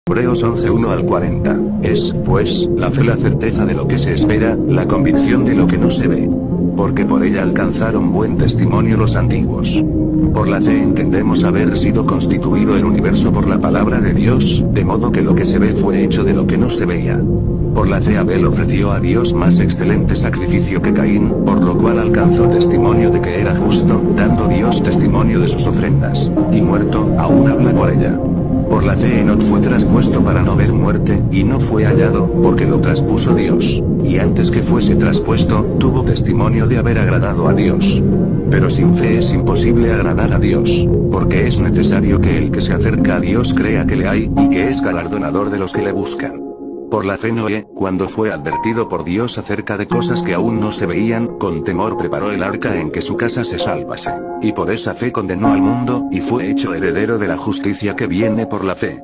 Hebreos 11, 1 al 40. Es, pues, la fe la certeza de lo que se espera, la convicción de lo que no se ve. Porque por ella alcanzaron buen testimonio los antiguos. Por la fe entendemos haber sido constituido el universo por la palabra de Dios, de modo que lo que se ve fue hecho de lo que no se veía. Por la fe Abel ofreció a Dios más excelente sacrificio que Caín, por lo cual alcanzó testimonio de que era justo, dando Dios testimonio de sus ofrendas, y muerto, aún habla por ella. Por la fe Enoc fue traspuesto para no ver muerte, y no fue hallado, porque lo traspuso Dios, y antes que fuese traspuesto, tuvo testimonio de haber agradado a Dios. Pero sin fe es imposible agradar a Dios, porque es necesario que el que se acerca a Dios crea que le hay, y que es galardonador de los que le buscan. Por la fe Noé, cuando fue advertido por Dios acerca de cosas que aún no se veían, con temor preparó el arca en que su casa se salvase. Y por esa fe condenó al mundo, y fue hecho heredero de la justicia que viene por la fe.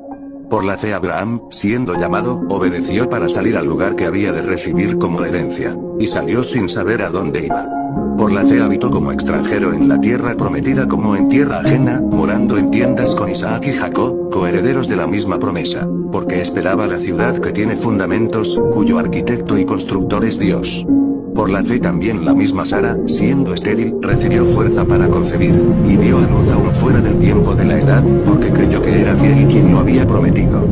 Por la fe Abraham, siendo llamado, obedeció para salir al lugar que había de recibir como herencia, y salió sin saber a dónde iba. Por la fe habitó como extranjero en la tierra prometida como en tierra ajena, morando en tiendas con Isaac y Jacob, coherederos de la misma promesa, porque esperaba la ciudad que tiene fundamentos, cuyo arquitecto y constructor es Dios. Por la fe también la misma Sara, siendo estéril, recibió fuerza para concebir, y dio a luz aún fuera del tiempo de la edad, porque creyó que era fiel quien lo había prometido.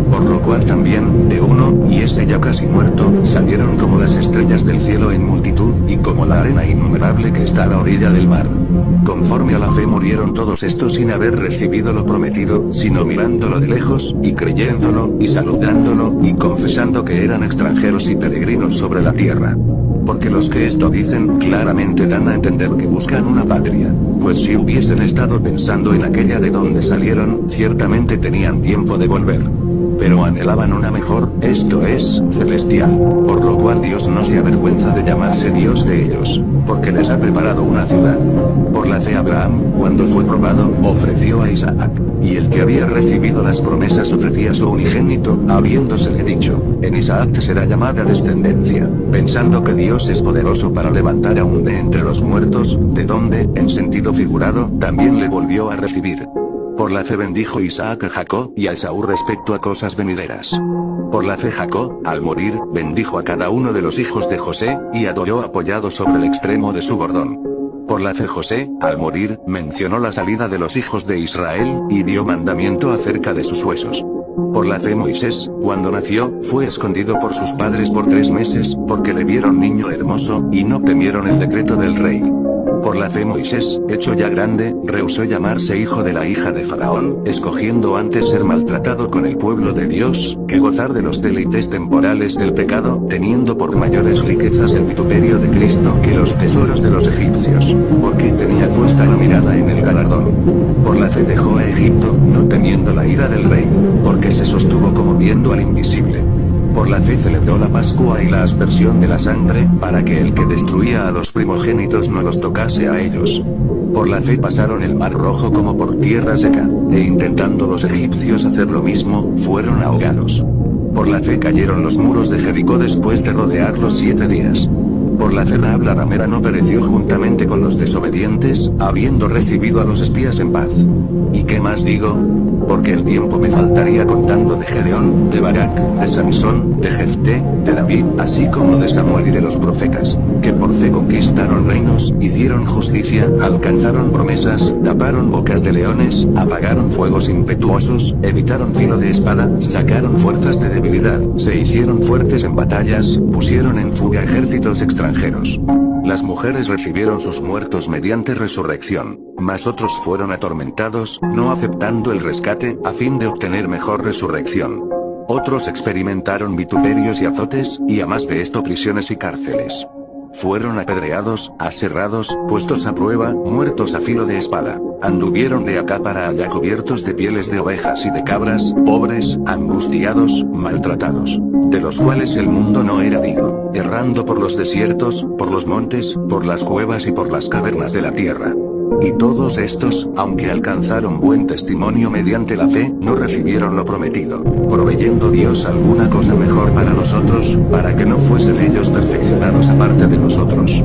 Por lo cual también, de uno, y ese ya casi muerto, salieron como las estrellas del cielo en multitud, y como la arena innumerable que está a la orilla del mar. Conforme a la fe murieron todos estos sin haber recibido lo prometido, sino mirándolo de lejos, y creyéndolo, y saludándolo, y confesando que eran extranjeros y peregrinos sobre la tierra. Porque los que esto dicen, claramente dan a entender que buscan una patria, pues si hubiesen estado pensando en aquella de donde salieron, ciertamente tenían tiempo de volver. Pero anhelaban una mejor, esto es, celestial, por lo cual Dios no se avergüenza de llamarse Dios de ellos, porque les ha preparado una ciudad. Por la fe Abraham, cuando fue probado, ofreció a Isaac, y el que había recibido las promesas ofrecía a su unigénito, habiéndosele dicho, en Isaac te será llamada descendencia, pensando que Dios es poderoso para levantar aún de entre los muertos, de donde, en sentido figurado, también le volvió a recibir. Por la fe bendijo Isaac a Jacob y a Esaú respecto a cosas venideras. Por la fe Jacob, al morir, bendijo a cada uno de los hijos de José, y adoró apoyado sobre el extremo de su bordón. Por la fe José, al morir, mencionó la salida de los hijos de Israel, y dio mandamiento acerca de sus huesos. Por la fe Moisés, cuando nació, fue escondido por sus padres por 3 meses, porque le vieron niño hermoso, y no temieron el decreto del rey. Por la fe Moisés, hecho ya grande, rehusó llamarse hijo de la hija de Faraón, escogiendo antes ser maltratado con el pueblo de Dios, que gozar de los deleites temporales del pecado, teniendo por mayores riquezas el vituperio de Cristo que los tesoros de los egipcios, porque tenía puesta la mirada en el galardón. Por la fe dejó a Egipto, no temiendo la ira del rey, porque se sostuvo como viendo al invisible. Por la fe celebró la Pascua y la aspersión de la sangre, para que el que destruía a los primogénitos no los tocase a ellos. Por la fe pasaron el mar rojo como por tierra seca, e intentando los egipcios hacer lo mismo, fueron ahogados. Por la fe cayeron los muros de Jericó después de rodearlos 7 días. Por la fe Rahab la ramera no pereció juntamente con los desobedientes, habiendo recibido a los espías en paz. ¿Y qué más digo? Porque el tiempo me faltaría contando de Gedeón, de Barak, de Sansón, de Jefté, de David, así como de Samuel y de los profetas, que por fe conquistaron reinos, hicieron justicia, alcanzaron promesas, taparon bocas de leones, apagaron fuegos impetuosos, evitaron filo de espada, sacaron fuerzas de debilidad, se hicieron fuertes en batallas, pusieron en fuga ejércitos extranjeros. Las mujeres recibieron sus muertos mediante resurrección, mas otros fueron atormentados, no aceptando el rescate, a fin de obtener mejor resurrección. Otros experimentaron vituperios y azotes, y a más de esto prisiones y cárceles. Fueron apedreados, aserrados, puestos a prueba, muertos a filo de espada. Anduvieron de acá para allá cubiertos de pieles de ovejas y de cabras, pobres, angustiados, maltratados, de los cuales el mundo no era digno, errando por los desiertos, por los montes, por las cuevas y por las cavernas de la tierra. Y todos estos, aunque alcanzaron buen testimonio mediante la fe, no recibieron lo prometido, proveyendo Dios alguna cosa mejor para nosotros, para que no fuesen ellos perfeccionados aparte de nosotros.